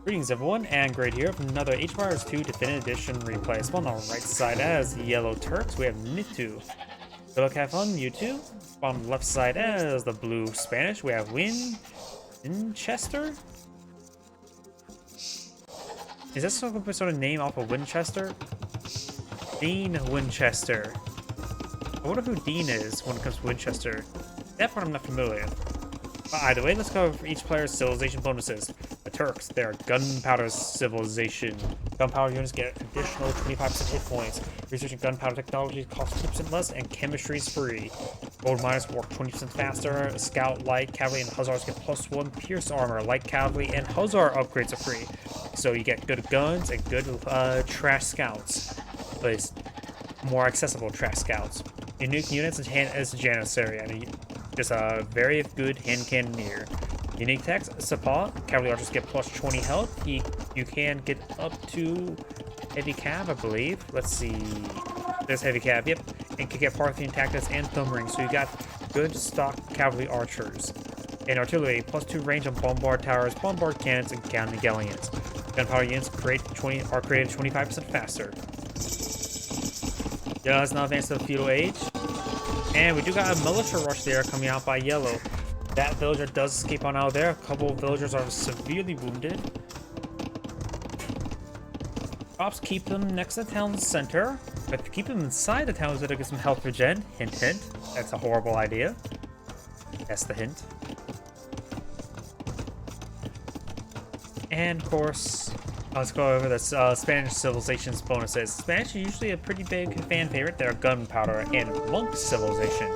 Greetings everyone, and great here with another HMARS 2 Definitive Edition replay. Spawn on the right side as the yellow Turks, we have Mettiu. Go look have fun, YouTube. Spawn on the left side as the blue Spanish, we have Wean. Dinchester? Is this some sort of name off of Winchester? Dean Winchester. I wonder who Dean is when it comes to Winchester. That part I'm not familiar with. But either way, let's go over each player's civilization bonuses. The Turks, their gunpowder civilization. Gunpowder units get additional 25% hit points. Researching gunpowder technology costs 2% less, and chemistry is free. Gold miners work 20% faster. Scout, light cavalry, and hussars get +1 pierce armor. Light cavalry and hussar upgrades are free. So you get good guns and good trash scouts. But it's more accessible trash scouts. Unique units as Janissary, and just a very good hand cannoneer. Unique text, Sapa, cavalry archers get +20 health. You can get up to heavy cav, I believe. Let's see. There's heavy cav, yep. And can get Parthian tactics and thumb rings. So you got good stock cavalry archers. And artillery, +2 range on bombard towers, bombard cannons, and cannon galleons. Gunpowder units are created 25% faster. Yeah, let's now advance to the feudal age. And we do got a militia rush there coming out by yellow. That villager does escape on out there. A couple of villagers are severely wounded. Cops keep them next to the town center. But if you keep them inside the town center, get some health regen. Hint, hint. That's a horrible idea. That's the hint. And of course, let's go over this Spanish civilization's bonuses. Spanish are usually a pretty big fan favorite. They're gunpowder and monk civilization.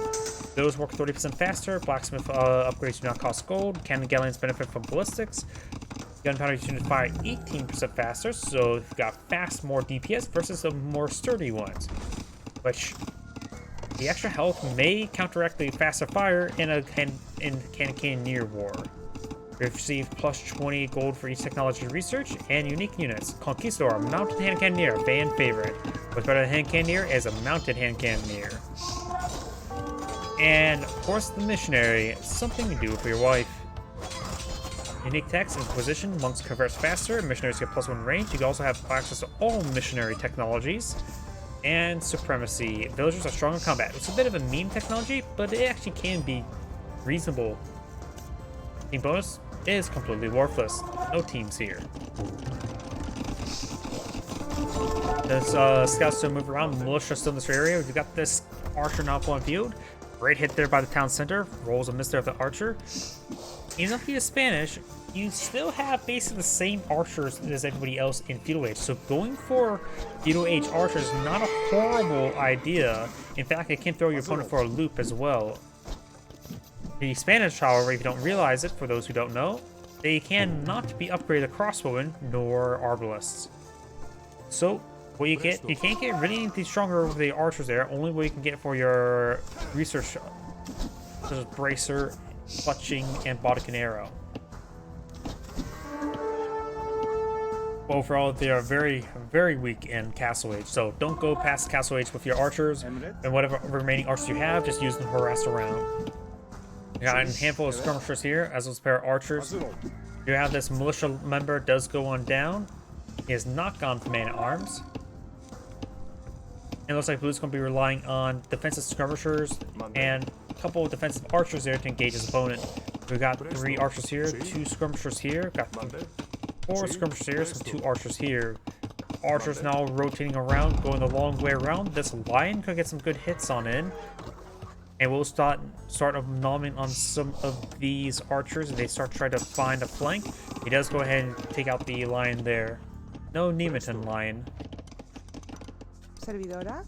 Those work 30% faster. Blacksmith upgrades do not cost gold. Cannon galleons benefit from ballistics. Gunpowder units fire 18% faster, so you've got fast, more DPS versus the more sturdy ones. Which the extra health may counteract the faster fire in a cannoneer war. You receive +20 gold for each technology research and unique units. Conquistador, mounted hand cannoneer, fan favorite. What's better than hand cannoneer is a mounted hand cannoneer. And of course, the missionary, something to do for your wife. Unique text, Inquisition, monks convert faster, missionaries get +1 range. You can also have access to all missionary technologies. And supremacy, villagers are strong in combat. It's a bit of a meme technology, but it actually can be reasonable. Team bonus is completely worthless. No teams here. There's scouts still move around, militia still in this area. We've got this archer now on field. Great hit there by the town center. Rolls a miss there of the archer. Even if he is Spanish, you still have basically the same archers as everybody else in feudal age. So going for feudal age archers is not a horrible idea. In fact, it can throw your opponent for a loop as well. The Spanish, however, if you don't realize it, for those who don't know, they cannot be upgraded crossbowmen nor arbalists. So what you get, you can't get really anything stronger with the archers there. Only what you can get for your research, such as bracer, clutching, and Bodican arrow. Overall, they are very, very weak in Castle Age. So don't go past Castle Age with your archers, and whatever remaining archers you have, just use them to harass around. You got a handful of skirmishers here, as well as a pair of archers. You have this militia member does go on down. He has not gone for man-at-arms. And it looks like Blue's going to be relying on defensive skirmishers and a couple of defensive archers there to engage his opponent. We've got 3 archers here, 2 skirmishers here, got 4 skirmishers here, some 2 archers here. Archers now rotating around, going the long way around. This lion could get some good hits on in. And we'll start nomming on some of these archers, and they start trying to find a flank. He does go ahead and take out the lion there. No Nemeton lion. Servidora?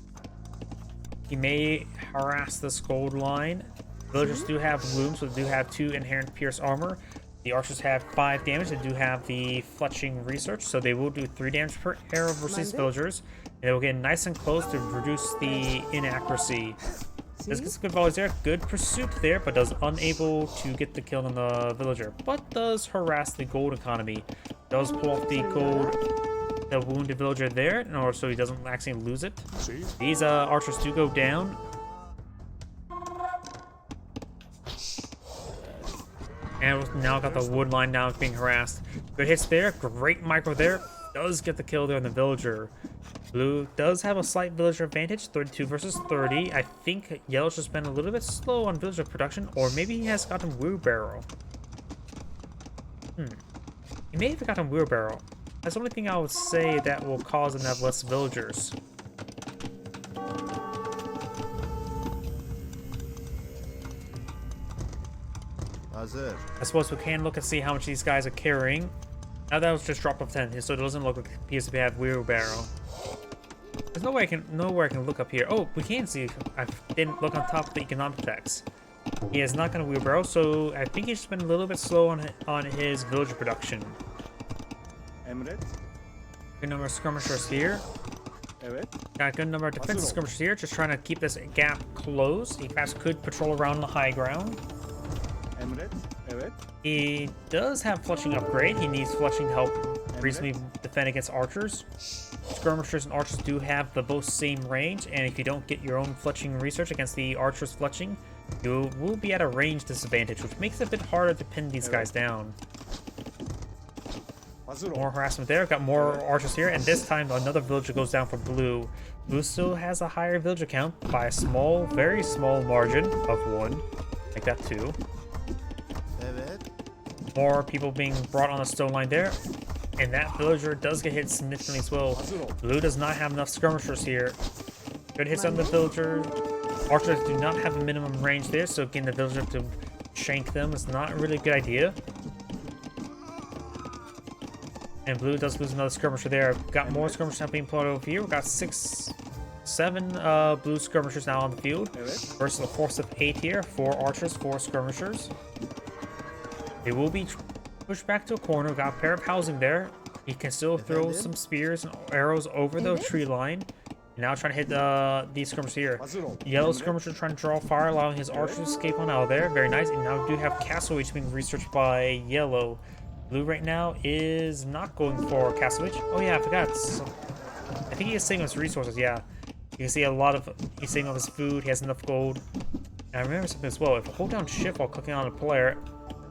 He may harass this gold line. Villagers do have looms, so they do have 2 inherent pierce armor. The archers have 5 damage. They do have the fletching research, so they will do 3 damage per arrow versus villagers. And they will get nice and close to reduce the inaccuracy. This gets good volleys there, good pursuit there, but does unable to get the kill on the villager, but does harass the gold economy. Does pull off the gold, the wounded villager there, in order so he doesn't actually lose it. These archers do go down. And we've now got the wood line now being harassed. Good hits there. Great micro there. Does get the kill there on the villager. Blue does have a slight villager advantage, 32 versus 30. I think Yellow's just been a little bit slow on villager production, or maybe he has gotten wheelbarrow. He may have gotten wheelbarrow. That's the only thing I would say that will cause him to have less villagers. I suppose we can look and see how much these guys are carrying. Now that was just drop of 10, so it doesn't look like it appears to have wheelbarrow. There's no way I can look up here. Oh, we can see. I didn't look on top of the economic tax. He has not got a wheelbarrow, so I think he's just been a little bit slow on his villager production. Good number of skirmishers here. Got a good number of defensive skirmishers here, just trying to keep this gap closed. He perhaps could patrol around the high ground. He does have fletching upgrade. He needs fletching to help reasonably defend against archers. Skirmishers and archers do have the both same range, and if you don't get your own fletching research against the archers' fletching, you will be at a range disadvantage, which makes it a bit harder to pin these guys down. More harassment there. Got more archers here, and this time another villager goes down for blue. Blue still has a higher villager count by a small, very small margin of 1. Like that too. More people being brought on the stone line there. And that villager does get hit significantly as well. Blue does not have enough skirmishers here. Good hits on the villager. Archers do not have a minimum range there, so getting the villager to shank them is not a really good idea. And blue does lose another skirmisher there. Got more skirmishers now being plotted over here. We've got 7 blue skirmishers now on the field. Versus a force of 8 here. 4 archers, 4 skirmishers. They will be pushed back to a corner. Got a pair of housing there. He can still throw some spears and arrows over the tree line. Now trying to hit these skirmishers here. Yellow skirmisher trying to draw fire, allowing his archers to escape on out of there. Very nice. And now we do have Castle Age being researched by Yellow. Blue right now is not going for Castle Age. Oh yeah, I forgot. So, I think he is saving his resources, yeah. You can see a lot of, he's saving all his food, he has enough gold. And I remember something as well, if you hold down shift while clicking on a player,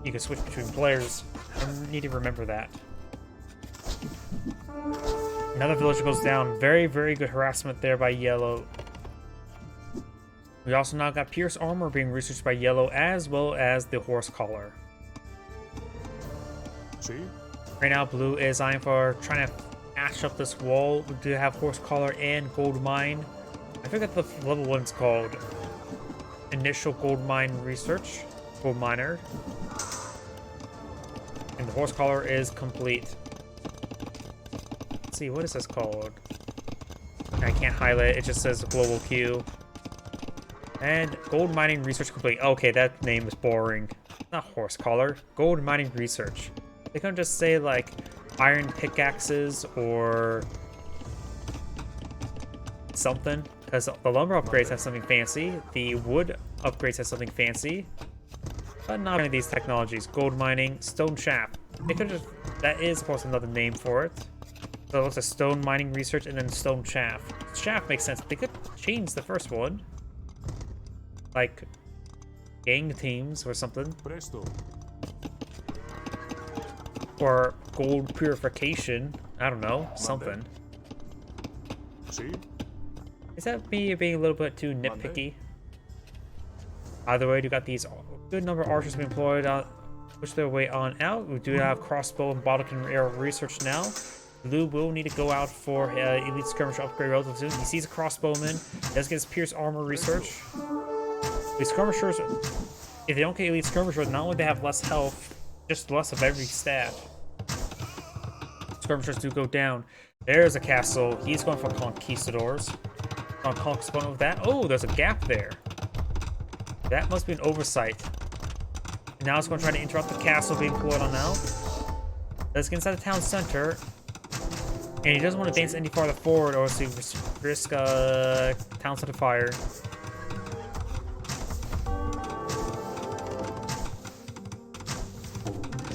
you can switch between players. I need to remember that. Another villager goes down. Very, very good harassment there by Yellow. We also now got Pierce Armor being researched by Yellow, as well as the Horse Collar. Right now, Blue is eyeing for trying to patch up this wall. We do have Horse Collar and Gold Mine. I forget the level 1's called. Initial Gold Mine Research. Gold Miner. And the Horse Collar is complete. Let's see, what is this called? I can't highlight it, it just says Global Queue. And Gold Mining Research complete. Okay, that name is boring. Not Horse Collar. Gold Mining Research. They couldn't just say, like, iron pickaxes or something. Because the lumber upgrades have something fancy. The wood upgrades have something fancy. But not any of these technologies. Gold mining, stone shaft. They could just, that is, of course, another name for it. So it looks like stone mining research and then stone shaft. Shaft makes sense. They could change the first one. Like, gang teams or something. Or gold purification. I don't know. Something. Is that me being a little bit too nitpicky? Either way, you got these good number of archers being employed on, push their way on out. We do have crossbow and bottle arrow research now. Blue will need to go out for elite skirmisher upgrade relatively soon. He sees a crossbowman. He does get his pierce armor research. These skirmishers, if they don't get elite skirmishers, not only they have less health, just less of every stat. Skirmishers do go down. There's a castle. He's going for conquistadors. On conquistador with that. Oh, there's a gap there. That must be an oversight. And now it's going to try to interrupt the castle being pulled on now. Let's get inside the town center. And he doesn't want to advance any farther forward or else he risk town center fire.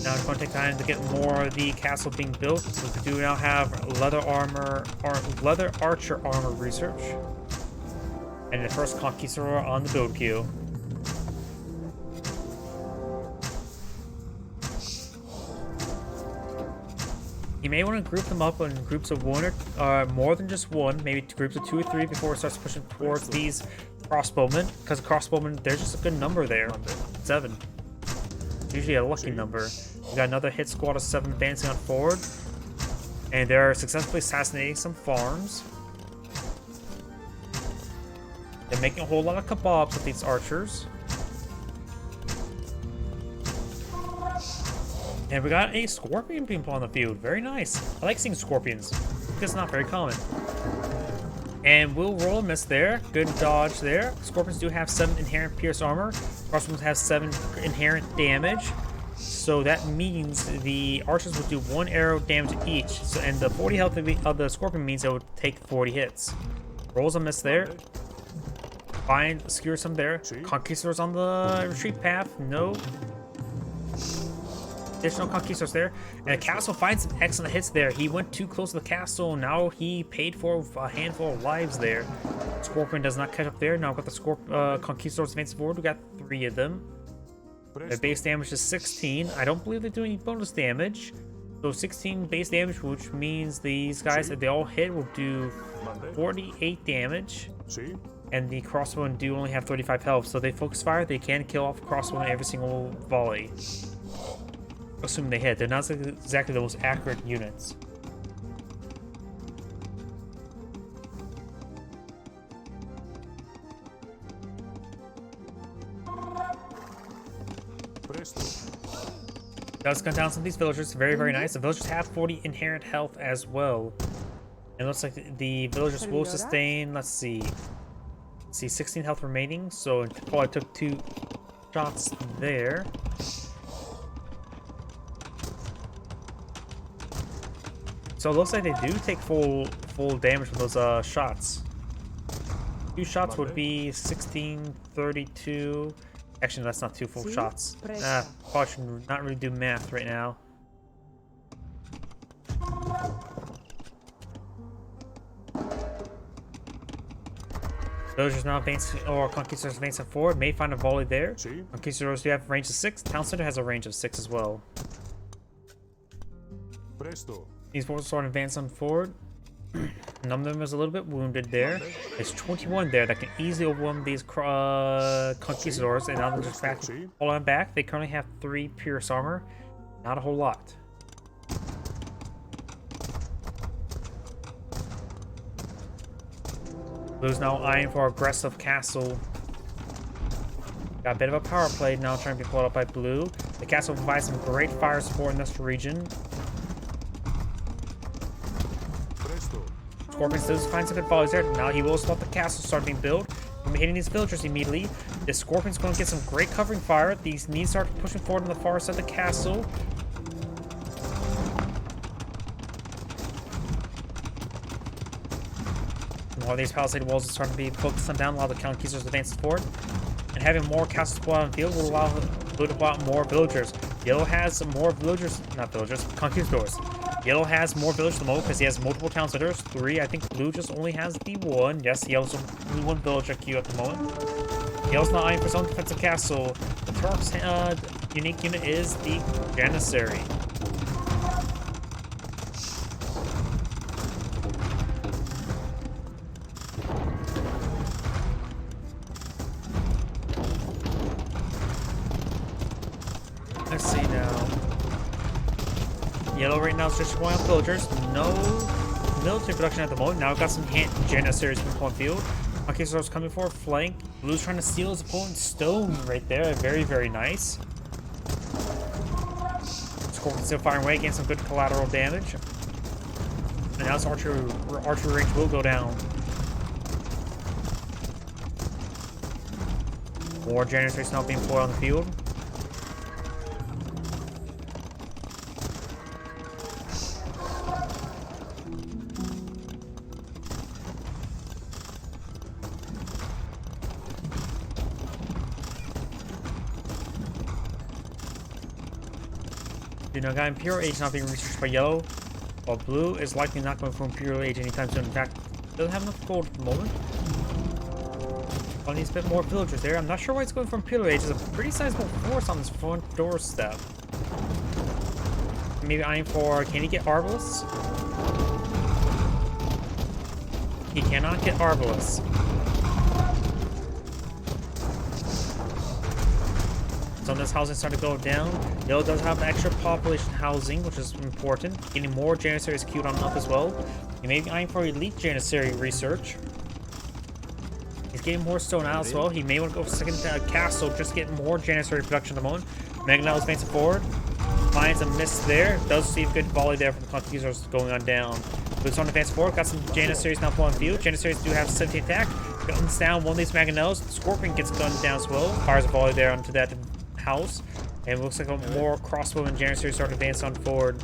Now it's going to take time to get more of the castle being built. So we do now have leather armor, or leather archer armor research. And the first conquistador on the build queue. You may want to group them up in groups of one or more than just one, maybe groups of 2 or 3 before it starts pushing towards these crossbowmen. Because crossbowmen, there's just a good number there. 7. It's usually a lucky number. We got another hit squad of 7 advancing on forward. And they're successfully assassinating some farms. They're making a whole lot of kebabs with these archers. And we got a scorpion being put on the field. Very nice. I like seeing scorpions. It's not very common. And we'll roll a miss there. Good dodge there. Scorpions do have 7 inherent pierce armor. Crossbows have 7 inherent damage. So that means the archers will do 1 arrow damage each. So, and the 40 health of the scorpion means it would take 40 hits. Rolls a miss there. Find skewer some there. Conquistadors on the retreat path. No. Additional conquistadors there. And the castle finds some excellent hits there. He went too close to the castle. Now he paid for a handful of lives there. Scorpion does not catch up there. Now we've got the conquistadors advancing forward. We got 3 of them. Their base damage is 16. I don't believe they do any bonus damage. So 16 base damage, which means these guys, if they all hit, will do 48 damage. And the crossbowmen do only have 35 health. So they focus fire. They can kill off crossbowmen every single volley. Assuming they hit. They're not exactly the most accurate units. Does cut down some of these villagers. Very, very nice. The villagers have 40 inherent health as well. It looks like the villagers will sustain, let's see, 16 health remaining. So it probably took 2 shots there. So it looks like they do take full damage from those shots. 2 shots would be 16, 32. Actually, that's not 2 full shots. Probably should not really do math right now. Villagers now advancing, or conquistadors advancing forward. May find a volley there. Conquistadors do have a range of 6. Town center has a range of 6 as well. These forces are advancing forward. None of them is a little bit wounded there. There's 21 there that can easily overwhelm these conquistadors, and now they're just back. Hold on back. They currently have 3 pierce armor. Not a whole lot. Blue's now eyeing for aggressive castle. Got a bit of a power play now trying to be pulled up by Blue. The castle provides some great fire support in this region. Scorpion still finds some good volleys there. Now he will stop the castle start being built. From hitting these villagers immediately. The Scorpion's going to get some great covering fire. These needs start pushing forward on the far side of the castle. While these palisade walls are starting to be focused on down, while the conquistadors advance forward. And having more castle squad on the field will allow Blue to pull out more villagers. Yellow has more villagers, not villagers, conquistadors. Yellow has more villagers at the moment because he has multiple town centers. 3. I think Blue just only has the 1. Yes, Yellow's only 1 villager queue at the moment. Yellow's not eyeing for his own defensive castle. The Turk's unique unit is the Janissary. Let's see now. Yellow right now is just going on villagers. No military production at the moment. Now we've got some Janissaries from the field. Conquistadors coming forward, flank. Blue's trying to steal his opponent's stone right there. Very, very nice. Scorpion still firing away, getting some good collateral damage. And now his archery range will go down. More Janissaries now being deployed on the field. You know, got Imperial Age not being researched by Yellow, while Blue is likely not going for Imperial Age anytime soon. In fact, doesn't have enough gold at the moment. Well, needs a bit more villagers there. I'm not sure why it's going for Imperial Age. There's a pretty sizable force on this front doorstep. maybe eyeing for, can he get Arbalest? He cannot get Arbalest. So this housing starting to go down. Yellow does have extra population housing, which is important. Getting more Janissaries queued on up as well. He may be eyeing for elite Janissary research. He's getting more stone out as well. He may want to go for second castle, just get more Janissary production at the moment. Meganel is advancing forward. Finds a miss there. Does see a good volley there from the Conquistadors going on down. Boots on advance forward. Got some Janissaries now pulling field. Janissaries do have 17 attack. Guns down one of these Mangonels. Scorpion gets gunned down as well. Fires a volley there onto that house. And it looks like a more crossbowmen Janissaries start to advance on forward.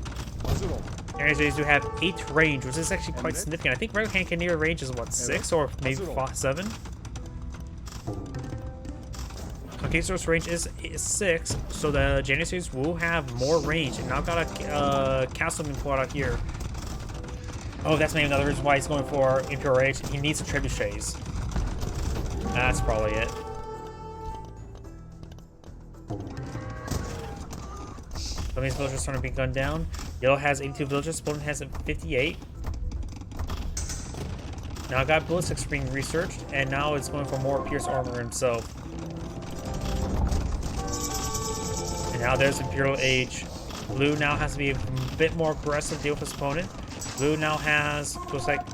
Janissaries do have 8 range, which is actually quite significant. I think right hand cannoneer range is what, 6 or maybe 7? Conquistador's range is 6, so the Janissaries will have more range. And now got a castleman pulled out here. Oh, that's maybe another reason why he's going for Imperial Rage. He needs a trebuchets. That's probably it. Some of these villagers starting to be gunned down. Yellow has 82 villagers. Opponent has 58. Now got ballistics being researched, and now it's going for more pierce armor himself. And now there's Imperial Age. Blue now has to be a bit more aggressive to deal with his opponent. Blue now has, looks like,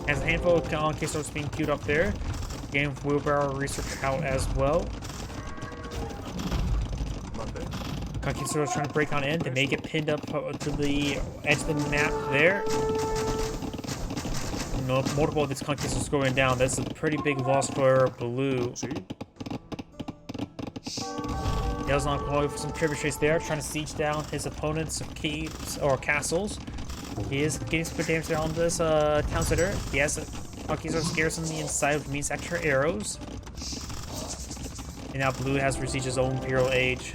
has a handful of Conquistadors being queued up there. Game wheelbarrow research out as well. Conquistadors trying to break on in. They may get pinned up to the edge of the map there. No, multiple of these Conquistadors going down. That's a pretty big loss for Blue. Yellow's not going for some trebuchets there, trying to siege down his opponent's keeps or castles. He is getting some good damage there on this town center. He has Conquistadors garrison on the inside, which means extra arrows. And now Blue has received his own Imperial Age.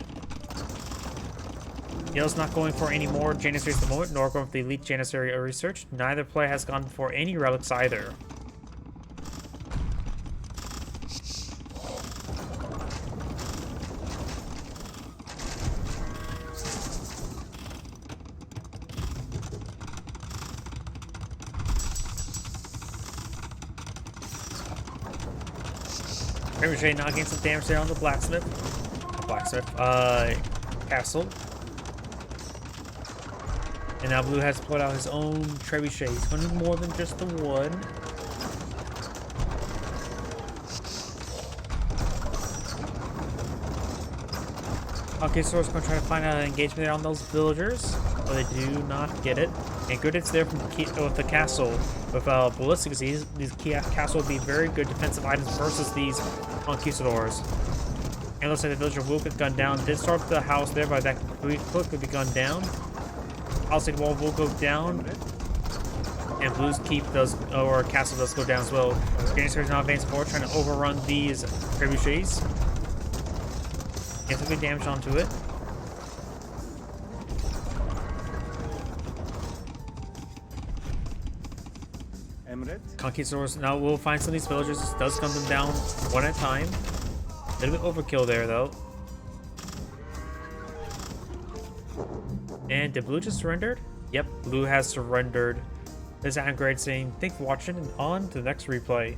Yellow's not going for any more Janissaries at the moment, nor going for the elite Janissary research. Neither player has gone for any relics either. Trebuchet now getting some damage there on the blacksmith. Castle. And now Blue has put out his own trebuchet. He's going to need more than just the one. Okay, so we're going to try to find out an engagement there on those villagers, but they do not get it. And good it's there from with the castle. With ballistics, these castle will be very good defensive items versus these Conquistadors. And it looks like the villager will get gunned down. Did start the house there, but that quickly be gunned down. Housing wall will go down, and Blue's keep does, or castle does go down as well. Janissaries now advancing forward, trying to overrun these trebuchets. Get some good damage onto it. Conquistadors now will find some of these villagers. This does gun them down one at a time. A little bit overkill there, though. And did Blue just surrendered? Yep, Blue has surrendered. This is Great saying, thanks for watching, and on to the next replay.